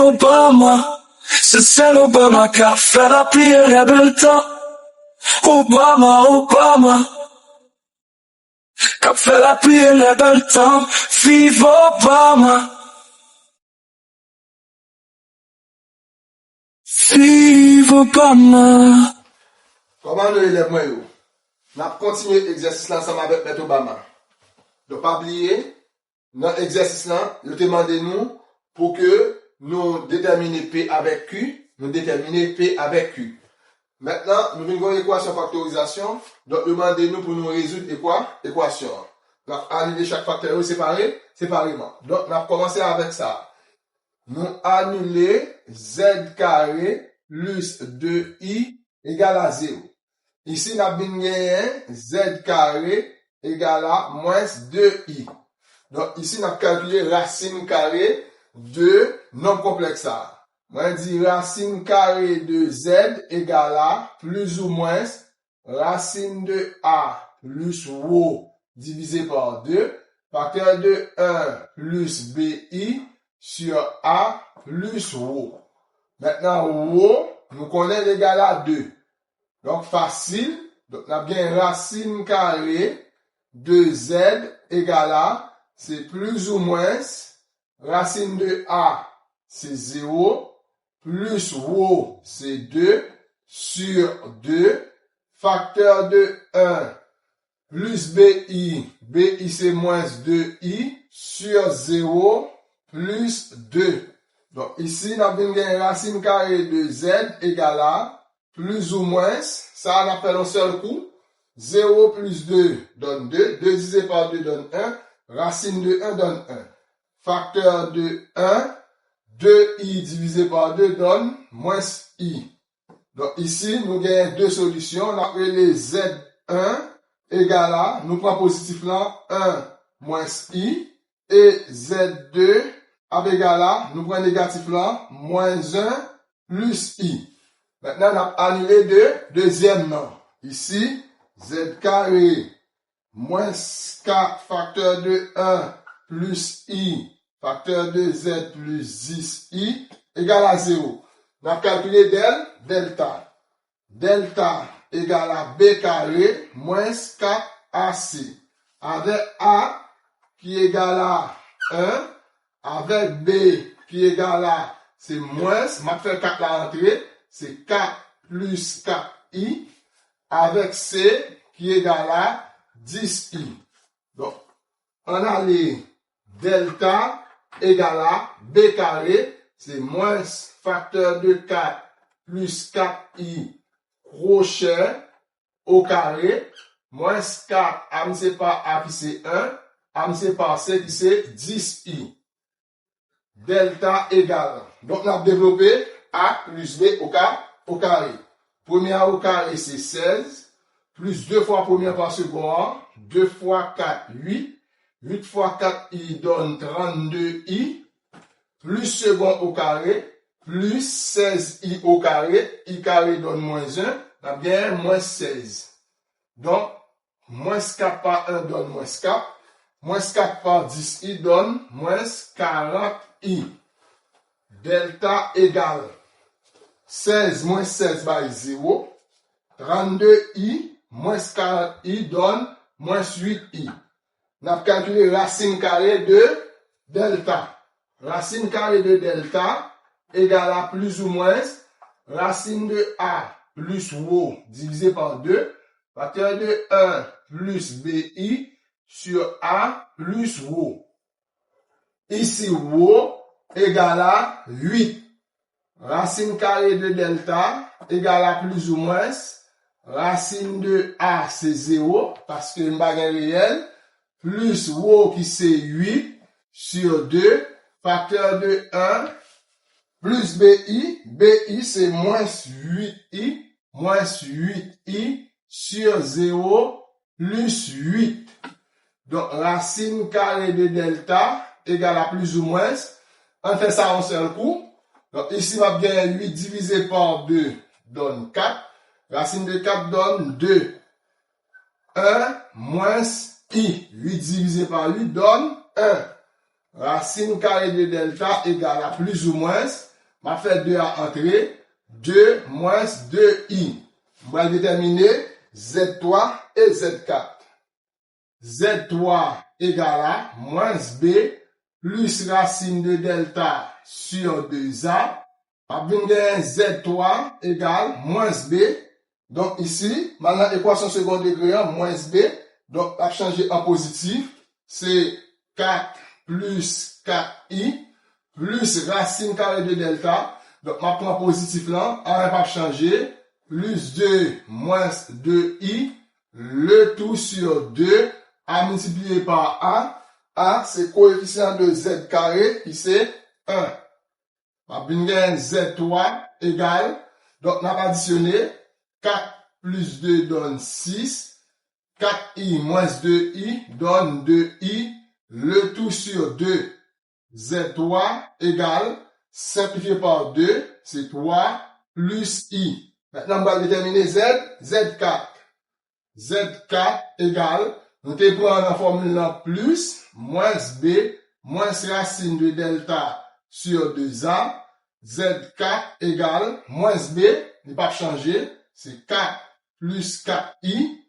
Obama, c'est celle Obama qui a fait la pire rebelle-temps. Obama, qui a fait la pire rebelle-temps. Vive Obama. Vive Obama. Comment nous élèves moi yo? N'a continué l'exercice là ensemble avec M. Obama. Donc pas oublier dans l'exercice là, il demandé nous pour que nous déterminer P avec Q, nous déterminer P avec Q. Maintenant, nous venons une équation factorisation, donc demandez-nous pour nous résoudre équation. Donc annuler chaque facteur séparément. Donc on a commencé avec ça. Nous annuler z carré plus 2i égale à 0. Ici, nous avons gagné z carré égale à moins 2i. Donc, ici, nous avons calculé racine carrée de nombre complexe. Moi, je dis racine carrée de z égale à plus ou moins racine de a plus rho divisé par 2, facteur de 1 plus bi sur a plus rho. Maintenant, rho, nous connaissons l'égal à 2. Donc, facile. Donc, on a bien racine carrée de z égale à, c'est plus ou moins, racine de a, c'est 0, plus rho, c'est 2, sur 2, facteur de 1, plus bi c'est moins 2i, sur 0, plus 2. Donc, ici, on a bien racine carrée de z égale à, plus ou moins, ça on appelle un seul coup, 0 plus 2 donne 2, 2 divisé par 2 donne 1, racine de 1 donne 1. Facteur de 1, 2i divisé par 2 donne moins i. Donc ici, nous gagnons deux solutions, on appelle les z1 égale à, nous prenons positif là, 1 moins i, et z2 avec égal à, nous prenons négatif là, moins 1 plus i. Maintenant, on a annulé deuxième nom. Ici, z carré moins k facteur de 1 plus i facteur de z plus 10i égale à 0. On a calculé delta. Delta égale à b carré moins 4ac. Avec a qui égale à 1, avec b qui égale à, c'est moins, je vais faire 4 la entrée, c'est 4 plus 4i, avec C qui égale à 10i. Donc, on a les delta égale à B carré, c'est moins facteur de 4 plus 4i crochet au carré, moins 4, amsé par A qui c'est 1, amsé par C qui c'est 10i. Delta égale. Donc, on a développé A plus B au carré. Premier au carré, c'est 16, plus 2 fois premier par second, 2 fois 4, 8. 8 fois 4i donne 32i, plus second au carré, plus 16i au carré, i carré donne moins 1, on a bien moins 16. Donc, moins 4 par 1 donne moins 4, moins 4 par 10i donne moins 40i. Delta égale 16 moins 16 by 0. 32i moins 40i donne moins 8i. On a calculé racine carrée de delta. Racine carrée de delta égale à plus ou moins racine de a plus rho divisé par 2. Facteur de 1 plus bi sur a plus rho. Ici rho égale à 8. Racine carrée de delta égale à plus ou moins racine de a c'est 0 parce que une bagarre réelle plus rho qui c'est 8 sur 2 facteur de 1 plus bi c'est moins 8i sur 0 plus 8. Donc racine carrée de delta égale à plus ou moins, on fait ça en seul coup. Donc ici, on va bien 8 divisé par 2 donne 4. Racine de 4 donne 2. 1 moins i. 8 divisé par 8 donne 1. Racine carrée de delta égale à plus ou moins m'a fait 2 à entrer, 2 moins 2i. On va déterminer Z3 et Z4. Z3 égale à moins B plus racine de delta sur 2A. Z3 égale moins B. Donc ici, maintenant, équation second degré, moins B. Donc, à changer en positif, c'est 4 plus 4i plus racine carrée de delta. Donc, ma prends positif là, on va changer, plus 2 moins 2i, le tout sur 2, à multiplier par a. A, c'est coefficient de z carré, qui c'est 1. Z3 égale, donc on a additionné, 4 plus 2 donne 6, 4i moins 2i donne 2i, le tout sur 2. Z3 égale, simplifié par 2, c'est 3 plus i. Maintenant, on va déterminer Z, Z4. Z4 égale, nous te prenons la formule là plus, moins B, moins racine de delta sur 2A. Z4 égale, moins B, il n'est pas changé, c'est 4 plus 4i,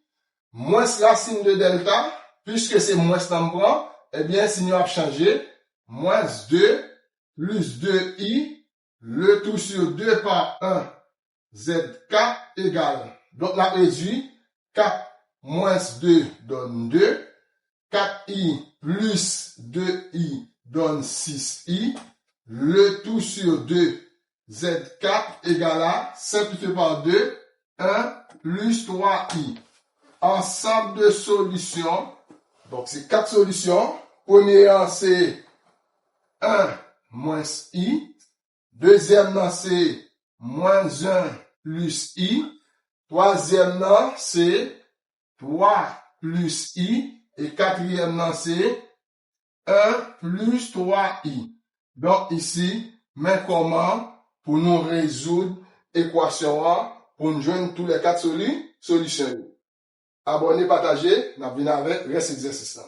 moins racine de delta, puisque c'est moins qu'on prend, eh bien, si nous avons changé, moins 2 plus 2i, le tout sur 2 par 1, Z4 égale. Donc, la réduit, 4 moins 2 donne 2, 4i plus 2i donne 6i, le tout sur 2, Z4 égale à, simplifié par 2, 1 plus 3i. Ensemble de solutions, donc c'est 4 solutions. Première, c'est 1 moins i. Deuxième, c'est moins 1 plus i. Troisième, c'est 3 plus i. Et quatrième, c'est 1 plus 3i. Donc ici, mais comment pour nous résoudre l'équation pour nous joindre tous les 4 solutions. Abonnez, partagez, nous venons avec reste exercice là.